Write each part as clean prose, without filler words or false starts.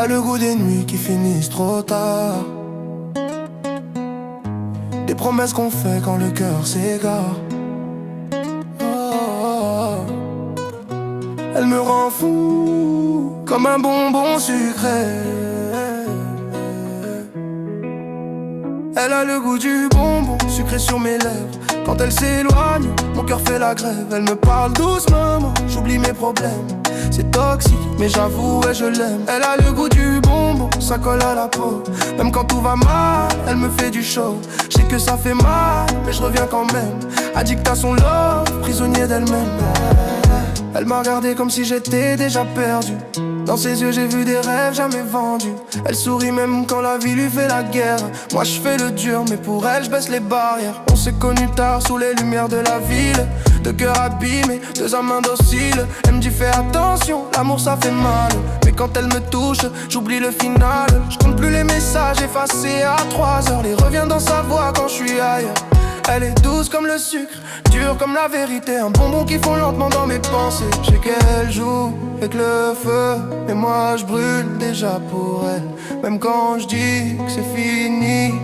a le goût des nuits qui finissent trop tard, des promesses qu'on fait quand le cœur s'égare. Elle me rend fou comme un bonbon sucré. Elle a le goût du bonbon sucré sur mes lèvres. Quand elle s'éloigne, mon cœur fait la grève. Elle me parle doucement, moi j'oublie mes problèmes. C'est toxique, mais j'avoue, ouais, je l'aime. Elle a le goût du bonbon, ça colle à la peau. Même quand tout va mal, elle me fait du show. Je sais que ça fait mal, mais je reviens quand même. Addict à son love, prisonnier d'elle-même. Elle m'a regardé comme si j'étais déjà perdu. Dans ses yeux j'ai vu des rêves jamais vendus. Elle sourit même quand la vie lui fait la guerre. Moi je fais le dur mais pour elle je baisse les barrières. On s'est connus tard sous les lumières de la ville. Deux cœurs abîmés, deux âmes indociles. Elle me dit fais attention, l'amour ça fait mal. Mais quand elle me touche, j'oublie le final. Je compte plus les messages effacés à 3 heures. Les reviens dans sa voix quand je suis ailleurs. Elle est douce comme le sucre, dure comme la vérité. Un bonbon qui fond lentement dans mes pensées. Je sais qu'elle joue avec le feu, mais moi je brûle déjà pour elle. Même quand je dis que c'est fini,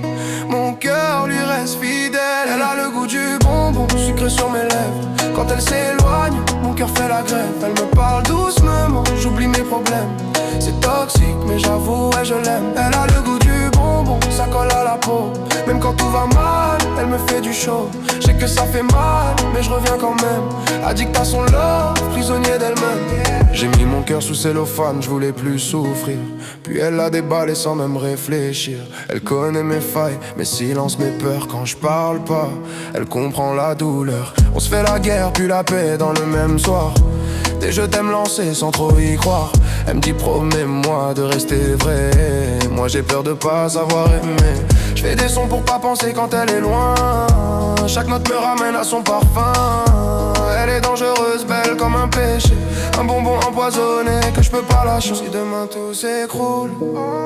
mon cœur lui reste fidèle. Elle a le goût du bonbon sucré sur mes lèvres. Quand elle s'éloigne, mon cœur fait la grève. Elle me parle doucement, j'oublie mes problèmes. C'est toxique, mais j'avoue, ouais, je l'aime. Elle a le goût du bonbon, ça colle à la peau. Même quand tout va mal, elle me fait du show. Je sais que ça fait mal, mais je reviens quand même. Addict à son love, prisonnier d'elle-même. J'ai mis mon cœur sous cellophane, je voulais plus souffrir. Puis elle l'a déballé sans même réfléchir. Elle connaît mes failles, mes silences, mes peurs. Quand je parle pas, elle comprend la douleur. On se fait la guerre, puis la paix dans le même soir. Des je t'aime lancés sans trop y croire. Elle me dit promets-moi de rester vrai. Moi j'ai peur de pas savoir aimer. Je fais des sons pour pas penser quand elle est loin. Chaque note me ramène à son parfum. Elle est dangereuse, belle comme un péché. Un bonbon empoisonné que je peux pas lâcher. Si demain tout s'écroule,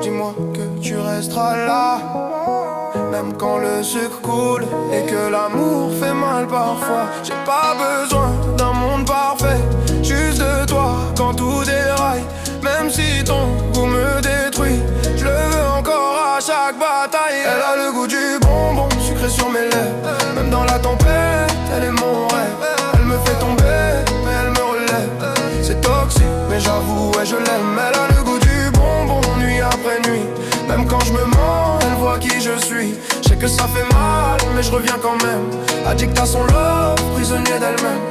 dis-moi que tu resteras là. Même quand le sucre coule et que l'amour fait mal parfois. J'ai pas besoin d'un monde parfait, juste de toi quand tout déraille. Même si ton goût me détruit, je le veux encore à chaque bataille. Elle a le goût du bonbon sucré sur mes lèvres. Même dans la tempête, elle est mon rêve. Elle me fait tomber, mais elle me relève. C'est toxique, mais j'avoue, ouais, je l'aime. Elle a le goût du bonbon nuit après nuit. Même quand je me mens, elle voit qui je suis. Je sais que ça fait mal, mais je reviens quand même. Addict à son love, prisonnier d'elle-même.